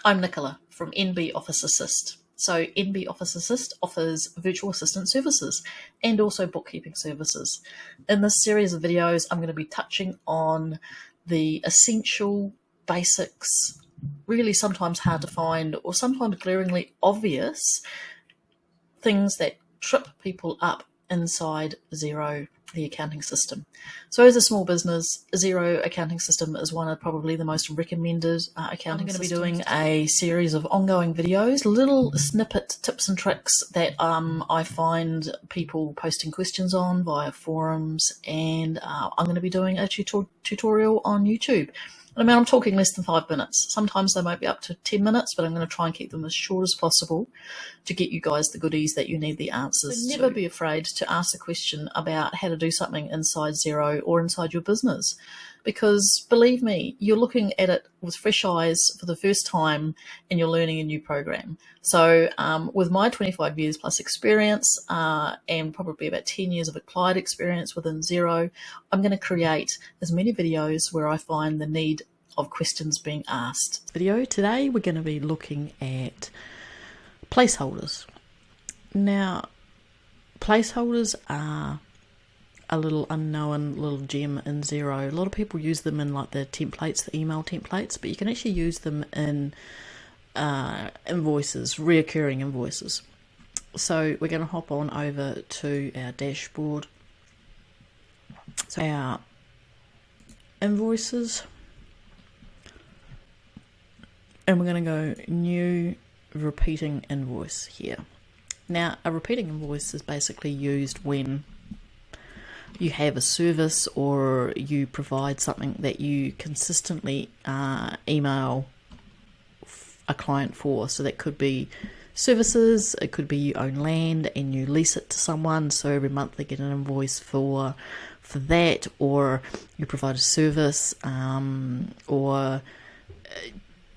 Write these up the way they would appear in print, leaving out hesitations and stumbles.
I'm Nicola from NB Office Assist. So NB Office Assist offers virtual assistant services and also bookkeeping services. In this series of videos, I'm going to be touching on the essential basics, really sometimes hard to find or sometimes glaringly obvious things that trip people up inside Xero, the accounting system. So as a small business, Xero accounting system is one of probably the most recommended accounting systems. I'm going to be doing a series of ongoing videos, little snippet tips and tricks that I find people posting questions on via forums, and I'm going to be doing a tutorial on YouTube. I mean, I'm talking less than 5 minutes. Sometimes they might be up to 10 minutes, but I'm going to try and keep them as short as possible to get you guys the goodies that you need the answers. So never be afraid to ask a question about how to do something inside Xero or inside your business, because believe me, you're looking at it with fresh eyes for the first time and you're learning a new program. So with my 25 years plus experience and probably about 10 years of applied experience within Xero, I'm going to create as many videos where I find the need of questions being asked. Today we're going to be looking at placeholders. Now, placeholders are a little unknown little gem in Xero. A lot of people use them in like the templates, the email templates, but you can actually use them in invoices, reoccurring invoices. So we're going to hop on over to our dashboard. So our invoices, and we're going to go new repeating invoice here. Now, a repeating invoice is basically used when you have a service or you provide something that you consistently email a client for. So that could be services, it could be you own land and you lease it to someone, so every month they get an invoice for that, or you provide a service or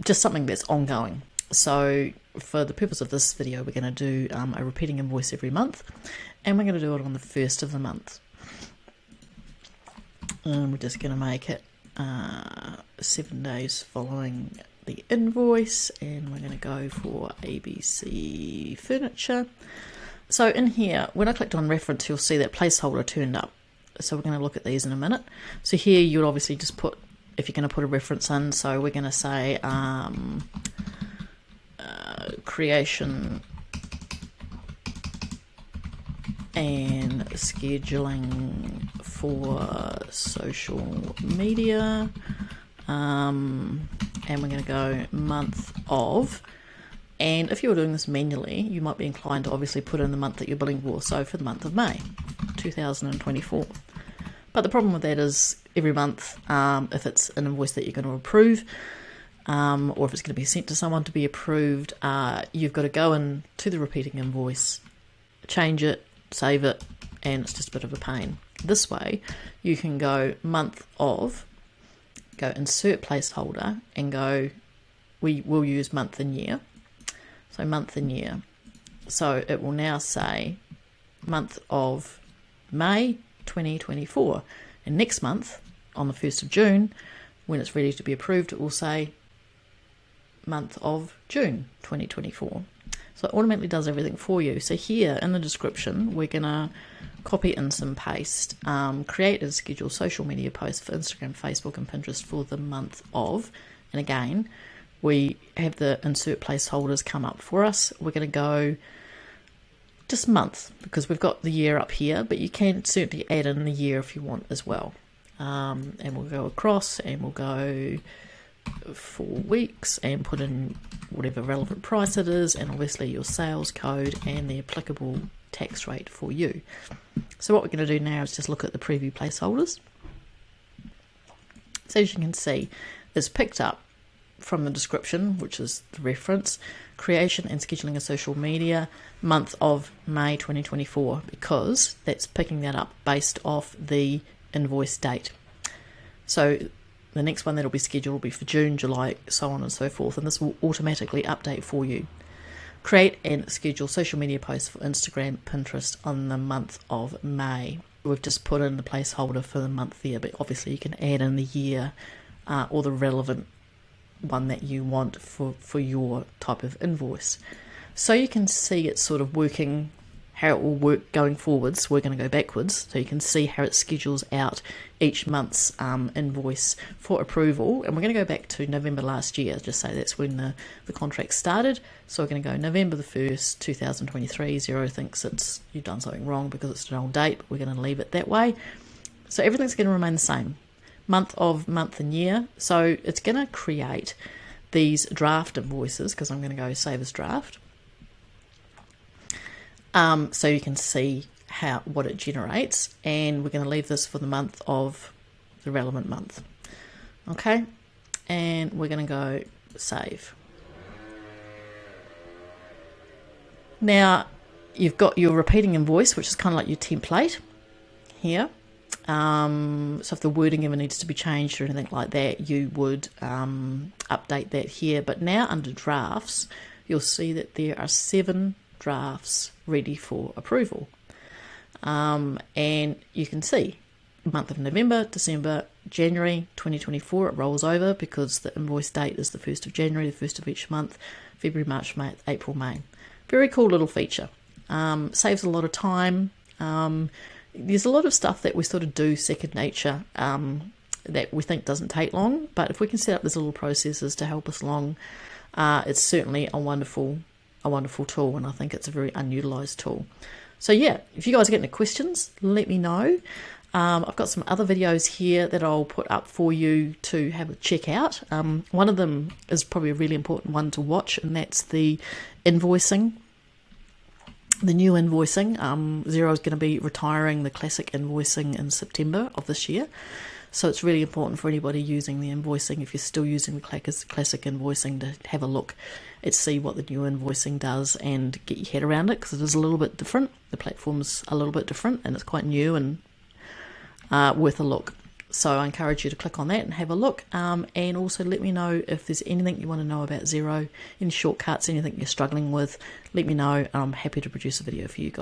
just something that's ongoing. So for the purpose of this video, we're going to do a repeating invoice every month, and we're going to do it on the first of the month. And we're just going to make it 7 days following the invoice, and we're going to go for ABC Furniture. So in here, when I clicked on reference, you'll see that placeholder turned up. So we're going to look at these in a minute. So here you'll obviously just put, if you're going to put a reference in, so we're going to say creation and scheduling for social media, and we're going to go month of, and if you're doing this manually you might be inclined to obviously put in the month that you're billing for, so for the month of May 2024. But the problem with that is every month, if it's an invoice that you're going to approve, or if it's going to be sent to someone to be approved, you've got to go in to the repeating invoice, change it, save it, and it's just a bit of a pain. This way you can go month of, go insert placeholder, and go, we will use month and year. So month and year. So it will now say month of May 2024, and next month on the 1st of June, when it's ready to be approved, it will say month of June 2024. So it automatically does everything for you. So here in the description, we're going to copy in some paste, create and schedule social media posts for Instagram, Facebook and Pinterest for the month of, and again, we have the insert placeholders come up for us. We're going to go just month because we've got the year up here, but you can certainly add in the year if you want as well. And we'll go across and we'll go 4 weeks and put in whatever relevant price it is, and obviously your sales code and the applicable tax rate for you. So what we're going to do now is just look at the preview placeholders. So as you can see, it's picked up from the description, which is the reference, creation and scheduling of social media, month of May 2024, because that's picking that up based off the invoice date. So the next one that'll be scheduled will be for June, July, so on and so forth, and this will automatically update for you. Create and schedule social media posts for Instagram, Pinterest on the month of May. We've just put in the placeholder for the month there, but obviously you can add in the year or the relevant one that you want for your type of invoice. So you can see it sort of working, how it will work going forwards. We're going to go backwards, so you can see how it schedules out each month's invoice for approval. And we're going to go back to November last year, just say that's when the contract started. So we're going to go November the 1st, 2023. Xero thinks you've done something wrong because it's an old date, but we're going to leave it that way. So everything's going to remain the same, month of, month and year. So it's going to create these draft invoices, because I'm going to go save as draft. So you can see what it generates, and we're going to leave this for the month of the relevant month. Okay, and we're going to go save. Now you've got your repeating invoice, which is kind of like your template here. So if the wording ever needs to be changed or anything like that, you would update that here. But now under drafts, you'll see that there are 7 drafts ready for approval. And you can see month of November, December, January 2024, it rolls over because the invoice date is the 1st of January, the 1st of each month, February, March, May, April, May. Very cool little feature. Saves a lot of time. There's a lot of stuff that we sort of do second nature that we think doesn't take long, but if we can set up these little processes to help us along, it's certainly a wonderful tool, and I think it's a very unutilized tool. So yeah, if you guys get any questions, let me know. I've got some other videos here that I'll put up for you to have a check out. One of them is probably a really important one to watch, and that's the invoicing. The new invoicing. Xero is going to be retiring the classic invoicing in September of this year. So it's really important for anybody using the invoicing, if you're still using the classic invoicing, to have a look and see what the new invoicing does and get your head around it, because it is a little bit different. The platform's a little bit different and it's quite new and worth a look. So I encourage you to click on that and have a look, and also let me know if there's anything you want to know about Xero, any shortcuts, anything you're struggling with. Let me know, and I'm happy to produce a video for you guys.